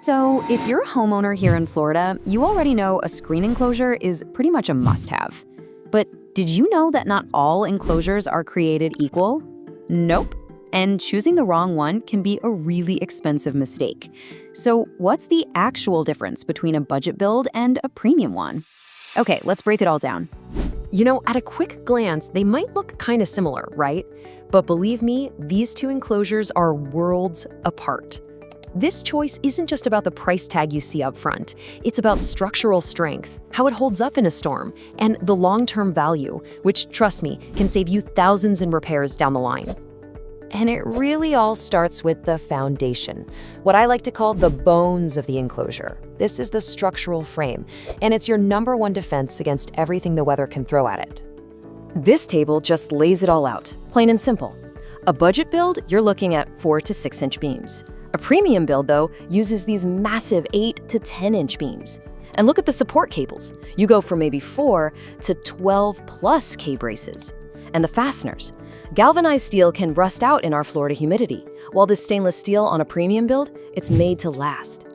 So, if you're a homeowner here in Florida, you already know a screen enclosure is pretty much a must-have. But did you know that not all enclosures are created equal? Nope. And choosing the wrong one can be a really expensive mistake. So, what's the actual difference between a budget build and a premium one? Okay, let's break it all down. At a quick glance, they might look kind of similar, right? But believe me, these two enclosures are worlds apart. This choice isn't just about the price tag you see up front. It's about structural strength, how it holds up in a storm, and the long-term value, which, trust me, can save you thousands in repairs down the line. And it really all starts with the foundation, what I like to call the bones of the enclosure. This is the structural frame, and it's your number one defense against everything the weather can throw at it. This table just lays it all out, plain and simple. A budget build, you're looking at 4 to 6 inch beams. A premium build, though, uses these massive 8 to 10 inch beams. And look at the support cables. You go from maybe 4 to 12 plus K-braces. And the fasteners. Galvanized steel can rust out in our Florida humidity, while this stainless steel on a premium build, it's made to last.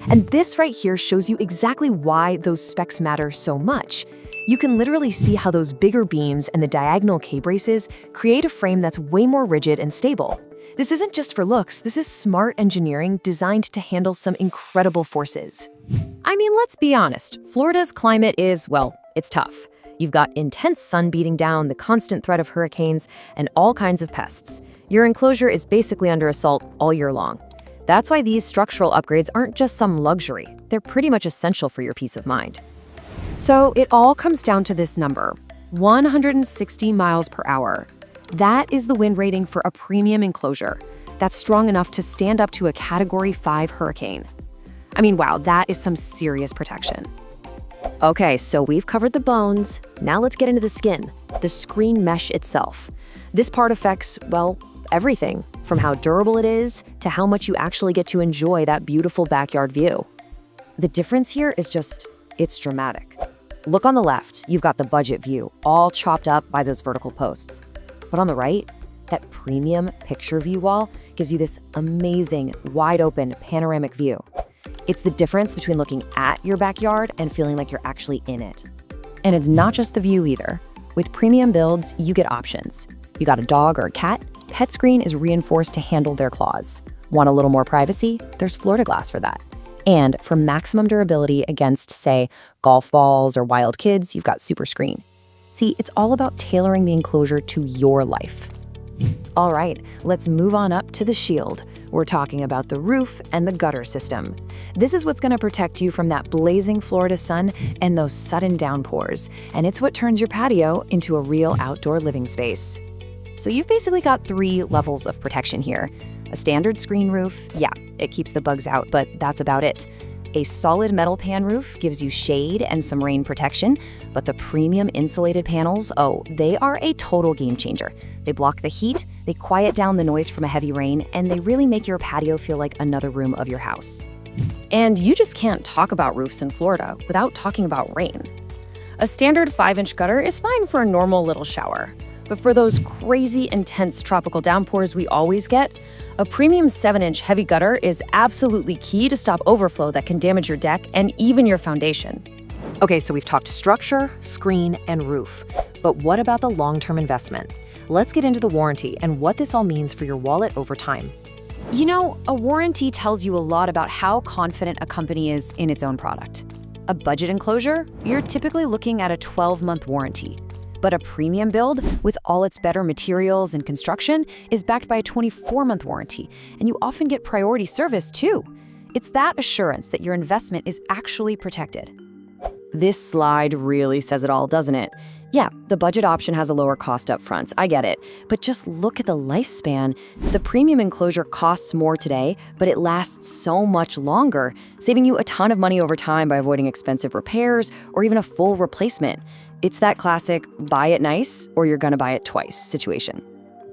And this right here shows you exactly why those specs matter so much. You can literally see how those bigger beams and the diagonal K-braces create a frame that's way more rigid and stable. This isn't just for looks, this is smart engineering designed to handle some incredible forces. I mean, let's be honest, Florida's climate is, well, it's tough. You've got intense sun beating down, the constant threat of hurricanes, and all kinds of pests. Your enclosure is basically under assault all year long. That's why these structural upgrades aren't just some luxury. They're pretty much essential for your peace of mind. So it all comes down to this number, 160 miles per hour. That is the wind rating for a premium enclosure. That's strong enough to stand up to a Category 5 hurricane. I mean, wow, that is some serious protection. Okay, so we've covered the bones. Now let's get into the skin, the screen mesh itself. This part affects, well, everything, from how durable it is to how much you actually get to enjoy that beautiful backyard view. The difference here is just, it's dramatic. Look on the left, you've got the budget view, all chopped up by those vertical posts. But on the right, that premium picture view wall gives you this amazing, wide-open panoramic view. It's the difference between looking at your backyard and feeling like you're actually in it. And it's not just the view either. With premium builds, you get options. You got a dog or a cat? Pet screen is reinforced to handle their claws. Want a little more privacy? There's Florida glass for that. And for maximum durability against, say, golf balls or wild kids, you've got super screen. See, it's all about tailoring the enclosure to your life. All right, let's move on up to the shield. We're talking about the roof and the gutter system. This is what's going to protect you from that blazing Florida sun and those sudden downpours, and it's what turns your patio into a real outdoor living space. So you've basically got 3 levels of protection here. A standard screen roof, yeah, it keeps the bugs out, but that's about it. A solid metal pan roof gives you shade and some rain protection, but the premium insulated panels, oh, they are a total game changer. They block the heat, they quiet down the noise from a heavy rain, and they really make your patio feel like another room of your house. And you just can't talk about roofs in Florida without talking about rain. A standard 5-inch gutter is fine for a normal little shower. But for those crazy, intense tropical downpours we always get, a premium 7-inch heavy gutter is absolutely key to stop overflow that can damage your deck and even your foundation. Okay, so we've talked structure, screen, and roof. But what about the long-term investment? Let's get into the warranty and what this all means for your wallet over time. A warranty tells you a lot about how confident a company is in its own product. A budget enclosure, you're typically looking at a 12-month warranty. But a premium build, with all its better materials and construction, is backed by a 24-month warranty, and you often get priority service too. It's that assurance that your investment is actually protected. This slide really says it all, doesn't it? Yeah, the budget option has a lower cost up front, I get it. But just look at the lifespan. The premium enclosure costs more today, but it lasts so much longer, saving you a ton of money over time by avoiding expensive repairs or even a full replacement. It's that classic buy it nice or you're gonna buy it twice situation.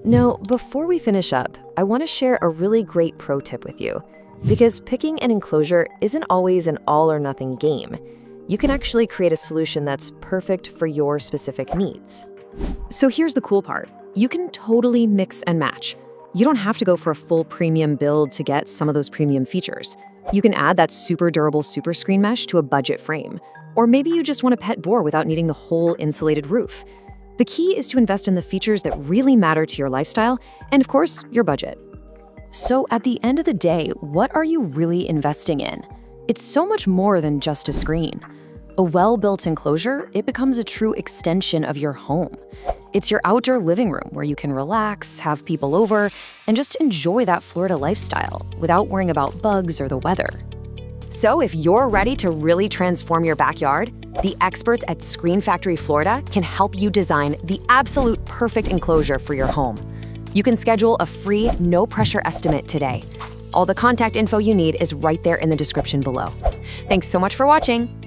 Now, before we finish up, I want to share a really great pro tip with you. Because picking an enclosure isn't always an all or nothing game. You can actually create a solution that's perfect for your specific needs. So here's the cool part. You can totally mix and match. You don't have to go for a full premium build to get some of those premium features. You can add that super durable super screen mesh to a budget frame. Or maybe you just want a pet boar without needing the whole insulated roof. The key is to invest in the features that really matter to your lifestyle and, of course, your budget. So at the end of the day, what are you really investing in? It's so much more than just a screen. A well-built enclosure, it becomes a true extension of your home. It's your outdoor living room where you can relax, have people over, and just enjoy that Florida lifestyle without worrying about bugs or the weather. So if you're ready to really transform your backyard, the experts at Screen Factory Florida can help you design the absolute perfect enclosure for your home. You can schedule a free, no-pressure estimate today. All the contact info you need is right there in the description below. Thanks so much for watching.